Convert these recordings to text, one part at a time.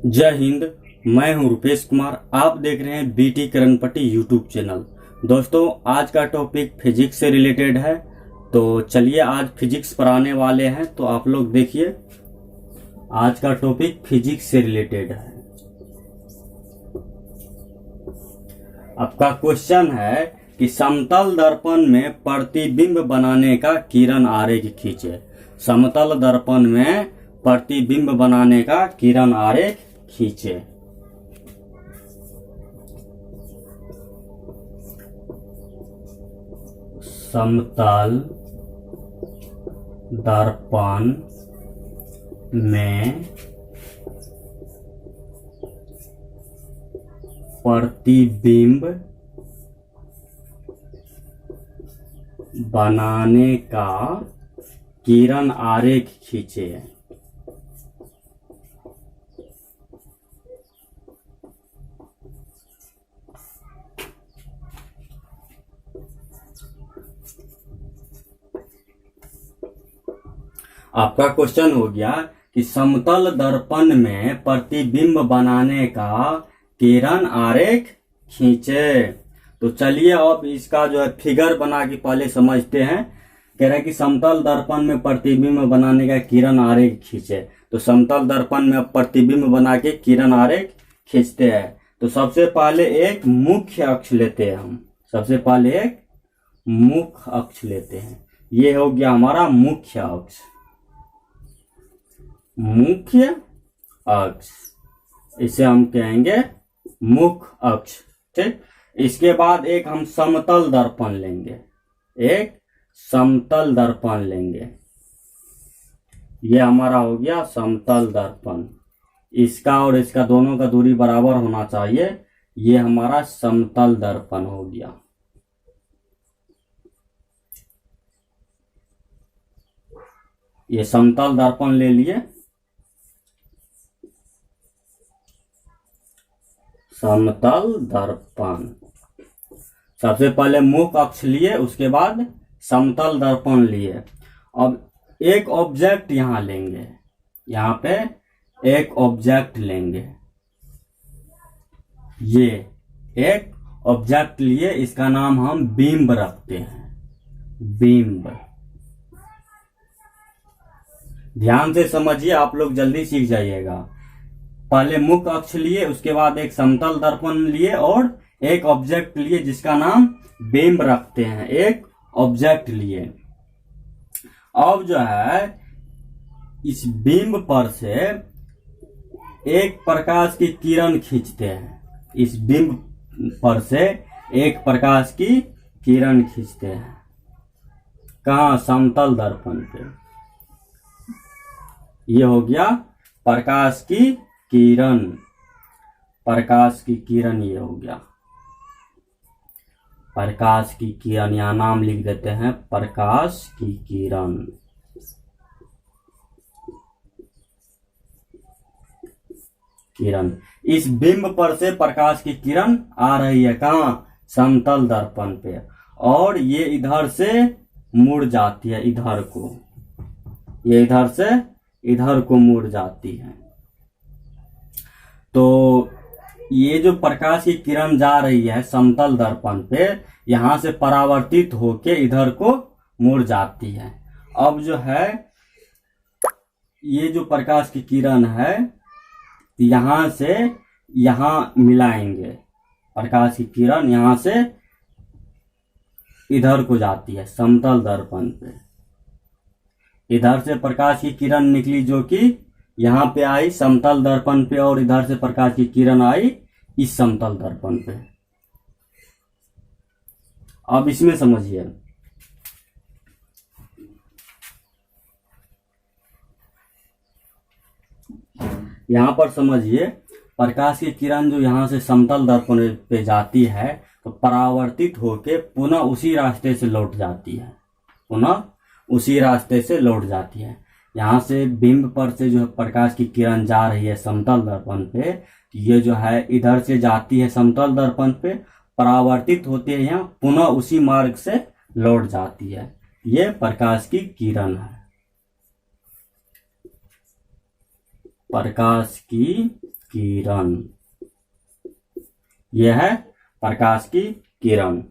जय हिंद। मैं हूं रुपेश कुमार। आप देख रहे हैं बीटी करणपट्टी यूट्यूब चैनल। दोस्तों, आज का टॉपिक फिजिक्स से रिलेटेड है, तो चलिए आज फिजिक्स पढ़ाने वाले हैं। तो आप लोग देखिए, आज का टॉपिक फिजिक्स से रिलेटेड है। आपका क्वेश्चन है कि समतल दर्पण में प्रतिबिंब बनाने का किरण आरेख खींचे। समतल दर्पण में प्रतिबिंब बनाने का किरण आरेख खींचे। समतल दर्पण में प्रतिबिंब बनाने का किरण आरेख खींचे। आपका क्वेश्चन हो गया कि समतल दर्पण में प्रतिबिंब बनाने का किरण आरेख खींचे। तो चलिए अब इसका जो है फिगर बना के पहले समझते हैं। कह रहे हैं कि समतल दर्पण में प्रतिबिंब बनाने का किरण आरेख खींचे। तो समतल दर्पण में अब प्रतिबिंब बना के किरण आरेख खींचते हैं। तो सबसे पहले एक मुख्य अक्ष लेते हैं हम। सबसे पहले एक मुख्य अक्ष लेते हैं। ये हो गया हमारा मुख्य अक्ष। मुख्य अक्ष, इसे हम कहेंगे मुख्य अक्ष। ठीक। इसके बाद एक हम समतल दर्पण लेंगे। एक समतल दर्पण लेंगे। ये हमारा हो गया समतल दर्पण। इसका और इसका दोनों का दूरी बराबर होना चाहिए। ये हमारा समतल दर्पण हो गया। ये समतल दर्पण ले लिए। समतल दर्पण, सबसे पहले मुख्य अक्ष लिए, उसके बाद समतल दर्पण लिए। अब एक ऑब्जेक्ट यहां लेंगे। यहां पे एक ऑब्जेक्ट लेंगे। ये एक ऑब्जेक्ट लिए, इसका नाम हम बिंब रखते हैं। बिंब। ध्यान से समझिए, आप लोग जल्दी सीख जाइएगा। पहले मुख्य अक्ष लिए, उसके बाद एक समतल दर्पण लिए और एक ऑब्जेक्ट लिए जिसका नाम बिंब रखते हैं। एक ऑब्जेक्ट लिए। अब जो है इस बिंब पर से एक प्रकाश की किरण खींचते हैं। इस बिंब पर से एक प्रकाश की किरण खींचते हैं। कहाँ? समतल दर्पण पे। ये हो गया प्रकाश की किरण। प्रकाश की किरण ये हो गया प्रकाश की किरण। यहां नाम लिख देते हैं प्रकाश की किरण। किरण, इस बिंब पर से प्रकाश की किरण आ रही है। कहां? समतल दर्पण पे। और ये इधर से मुड़ जाती है इधर को। ये इधर से इधर को मुड़ जाती है। तो ये जो प्रकाश की किरण जा रही है समतल दर्पण पे, यहां से परावर्तित होके इधर को मुड़ जाती है। अब जो है ये जो प्रकाश की किरण है, यहां से यहां मिलाएंगे। प्रकाश की किरण यहां से इधर को जाती है समतल दर्पण पे। इधर से प्रकाश की किरण निकली जो कि यहां पे आई समतल दर्पण पे, और इधर से प्रकाश की किरण आई इस समतल दर्पण पे। अब इसमें समझिए, यहां पर समझिए, प्रकाश की किरण जो यहां से समतल दर्पण पे जाती है तो परावर्तित होके पुनः उसी रास्ते से लौट जाती है। पुनः उसी रास्ते से लौट जाती है। यहाँ से बिंब पर से जो प्रकाश की किरण जा रही है समतल दर्पण पे, ये जो है इधर से जाती है समतल दर्पण पे, परावर्तित होती है, यहाँ पुनः उसी मार्ग से लौट जाती है। ये प्रकाश की किरण है। प्रकाश की किरण, यह है प्रकाश की किरण।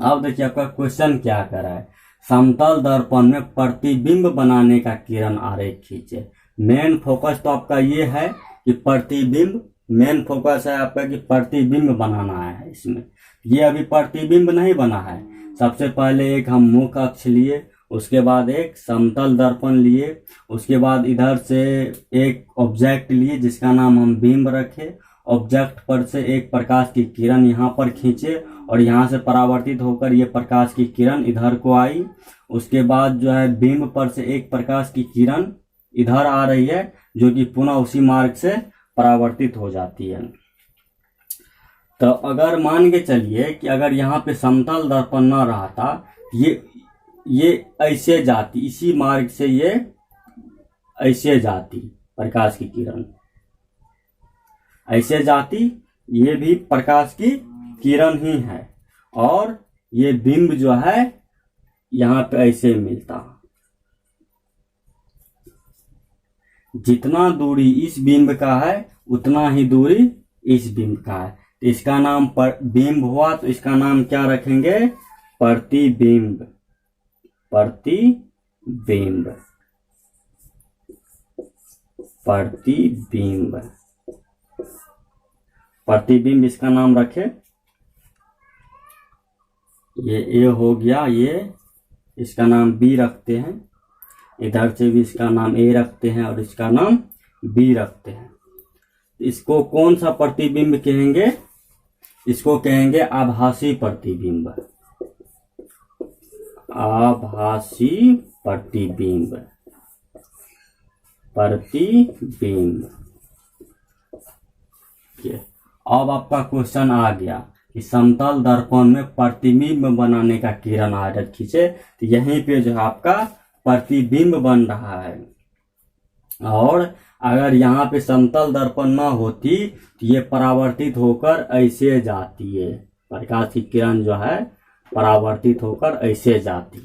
अब देखिए आपका क्वेश्चन क्या कर रहा है, समतल दर्पण में प्रतिबिंब बनाने का किरण आरेख खींचे। मेन फोकस तो आपका ये है कि प्रतिबिंब, मेन फोकस है आपका कि प्रतिबिंब बनाना है इसमें। ये अभी प्रतिबिंब नहीं बना है। सबसे पहले एक हम मुख्य अक्ष लिए, उसके बाद एक समतल दर्पण लिए, उसके बाद इधर से एक ऑब्जेक्ट लिए जिसका नाम हम बिंब रखे। ऑब्जेक्ट पर से एक प्रकाश की किरण यहाँ पर खींचे और यहाँ से परावर्तित होकर ये प्रकाश की किरण इधर को आई। उसके बाद जो है बिंब पर से एक प्रकाश की किरण इधर आ रही है जो कि पुनः उसी मार्ग से परावर्तित हो जाती है। तो अगर मान के चलिए कि अगर यहाँ पे समतल दर्पण न रहता, ये ऐसे जाती, इसी मार्ग से ये ऐसे जाती, प्रकाश की किरण ऐसे जाती, ये भी प्रकाश की किरण ही है, और ये बिंब जो है यहाँ पे ऐसे मिलता। जितना दूरी इस बिंब का है उतना ही दूरी इस बिंब का है। तो इसका नाम बिंब हुआ, तो इसका नाम क्या रखेंगे, प्रतिबिंब। प्रतिबिंब, प्रतिबिंब, प्रतिबिंब इसका नाम रखे। ये ए हो गया, ये इसका नाम बी रखते हैं, इधर से भी इसका नाम ए रखते हैं और इसका नाम बी रखते हैं। इसको कौन सा प्रतिबिंब कहेंगे, इसको कहेंगे आभासी प्रतिबिंब। आभासी प्रतिबिंब, प्रतिबिंब। अब आपका क्वेश्चन आ गया कि समतल दर्पण में प्रतिबिंब बनाने का किरण आरेख खींचे। तो यहीं पे जो है आपका प्रतिबिंब बन रहा है, और अगर यहाँ पे समतल दर्पण न होती तो ये परावर्तित होकर ऐसे जाती है, प्रकाश की किरण जो है परावर्तित होकर ऐसे जाती।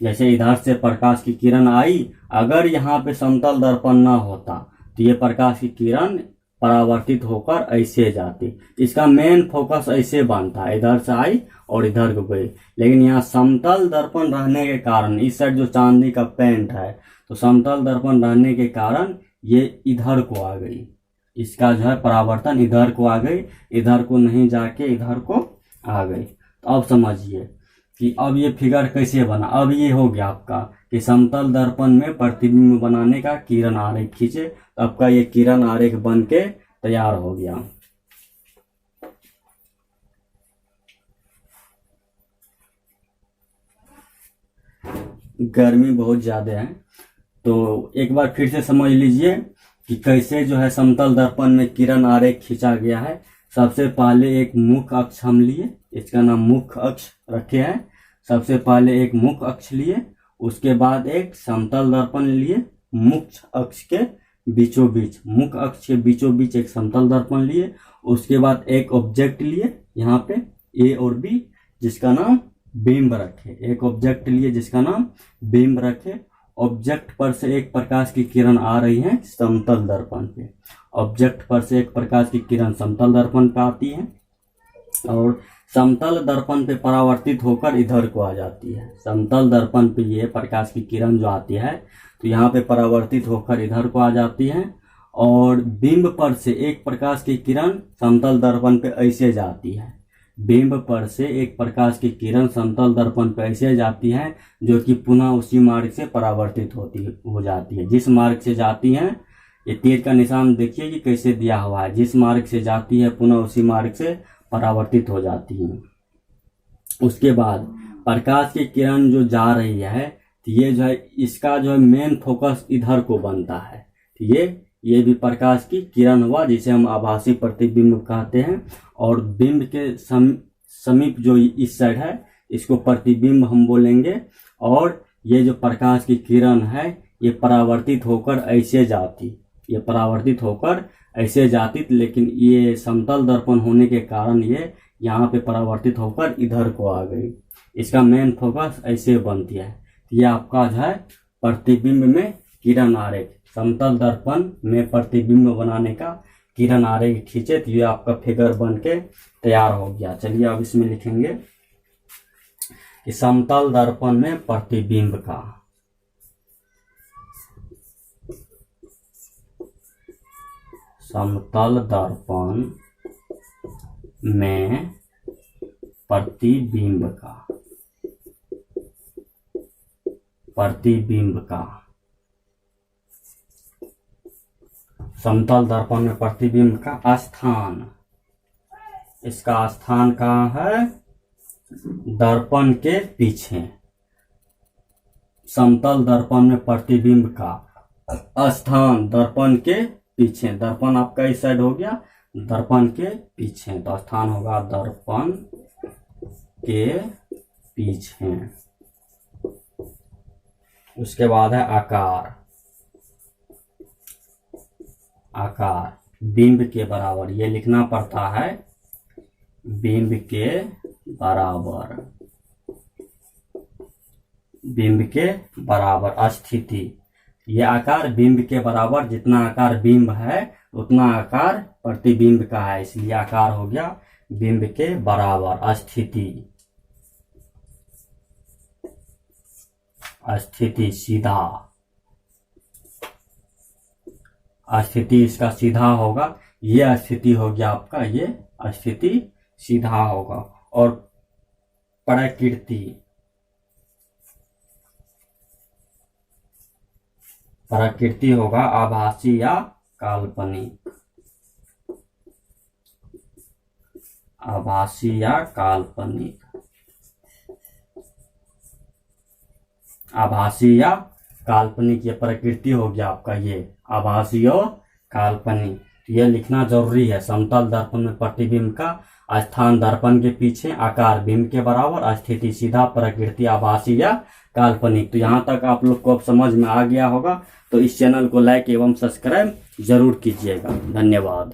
जैसे इधर से प्रकाश की किरण आई, अगर यहाँ पे समतल दर्पण न होता तो ये प्रकाश की किरण परावर्तित होकर ऐसे जाती। इसका मेन फोकस ऐसे बनता, इधर से आई और इधर को गई। लेकिन यहाँ समतल दर्पण रहने के कारण, इस साइड जो चांदी का पेंट है, तो समतल दर्पण रहने के कारण ये इधर को आ गई, इसका जो है परावर्तन इधर को आ गई, इधर को नहीं जाके इधर को आ गई। तो अब समझिए कि अब ये फिगर कैसे बना। अब ये हो गया आपका कि समतल दर्पण में प्रतिबिंब बनाने का किरण आरेख खींचे, तो आपका ये किरण आरेख बन के तैयार हो गया। गर्मी बहुत ज्यादा है, तो एक बार फिर से समझ लीजिए कि कैसे जो है समतल दर्पण में किरण आरेख खींचा गया है। सबसे पहले एक मुख्य अक्ष हम लिए, इसका नाम मुख्य अक्ष रखे हैं। सबसे पहले एक मुख्य अक्ष लिए, उसके बाद एक समतल दर्पण लिए, मुख्य अक्ष के बीचों बीच, मुख्य अक्ष के बीचों बीच एक समतल दर्पण लिए। उसके बाद एक ऑब्जेक्ट लिए यहाँ पे ए और बी, जिसका नाम बिंब रखे। एक ऑब्जेक्ट लिए जिसका नाम बिंब रखे। ऑब्जेक्ट पर से एक प्रकाश की किरण आ रही है समतल दर्पण पे, ऑब्जेक्ट पर से एक प्रकाश की किरण समतल दर्पण पे आती है और समतल दर्पण पे परावर्तित होकर इधर को आ जाती है। समतल दर्पण पे ये प्रकाश की किरण जो आती है तो यहाँ पे परावर्तित होकर इधर को आ जाती है, और बिंब पर से एक प्रकाश की किरण समतल दर्पण पे ऐसे जाती है। बिंब पर से एक प्रकाश की किरण समतल दर्पण पे ऐसे जाती है, जो कि पुनः उसी मार्ग से परावर्तित हो जाती है। जिस मार्ग से जाती है, ये तीर का निशान देखिए कि कैसे दिया हुआ है, जिस मार्ग से जाती है पुनः उसी मार्ग से परावर्तित हो जाती है। उसके बाद प्रकाश की किरण जो जा रही है, तो ये जो है इसका जो है मेन फोकस इधर को बनता है। तो ये भी प्रकाश की किरण हुआ, जिसे हम आभासी प्रतिबिंब कहते हैं। और बिंब के समीप जो इस साइड है, इसको प्रतिबिंब हम बोलेंगे। और ये जो प्रकाश की किरण है, ये परावर्तित होकर ऐसे जाती, ये परावर्तित होकर ऐसे जाती, लेकिन ये समतल दर्पण होने के कारण ये यहाँ पे परावर्तित होकर इधर को आ गई। इसका मेन फोकस ऐसे बनती है। ये आपका जो है प्रतिबिंब में किरण आरेख, समतल दर्पण में प्रतिबिंब बनाने का किरण आरेख खींचे, तो ये आपका फिगर बन के तैयार हो गया। चलिए अब इसमें लिखेंगे कि समतल दर्पण में प्रतिबिंब का, समतल दर्पण में प्रतिबिंब का, प्रतिबिंब का, समतल दर्पण में प्रतिबिंब का स्थान, इसका स्थान कहाँ है? दर्पण के पीछे। समतल दर्पण में प्रतिबिंब का स्थान दर्पण के पीछे, दर्पण आपका इस साइड हो गया, दर्पण के पीछे, तो स्थान होगा दर्पण के पीछे। उसके बाद है आकार, आकार बिंब के बराबर, ये लिखना पड़ता है बिंब के बराबर, बिंब के बराबर। स्थिति, ये आकार बिंब के बराबर, जितना आकार बिंब है उतना आकार प्रतिबिंब का है, इसलिए आकार हो गया बिंब के बराबर। स्थिति, स्थिति सीधा, स्थिति इसका सीधा होगा, ये स्थिति हो गया आपका, ये स्थिति सीधा होगा। और प्रकृति, प्रकृति होगा आभासी या काल्पनिक, आभासी या काल्पनिक, आभासी या काल्पनिक, ये प्रकृति हो गया आपका, ये आभासी और काल्पनिक। ये लिखना जरूरी है। समतल दर्पण में प्रतिबिंब का स्थान दर्पण के पीछे, आकार बिंब के बराबर, स्थिति सीधा, प्रकृति आभासी या काल्पनिक। तो यहाँ तक आप लोग को अब समझ में आ गया होगा। तो इस चैनल को लाइक एवं सब्सक्राइब जरूर कीजिएगा। धन्यवाद।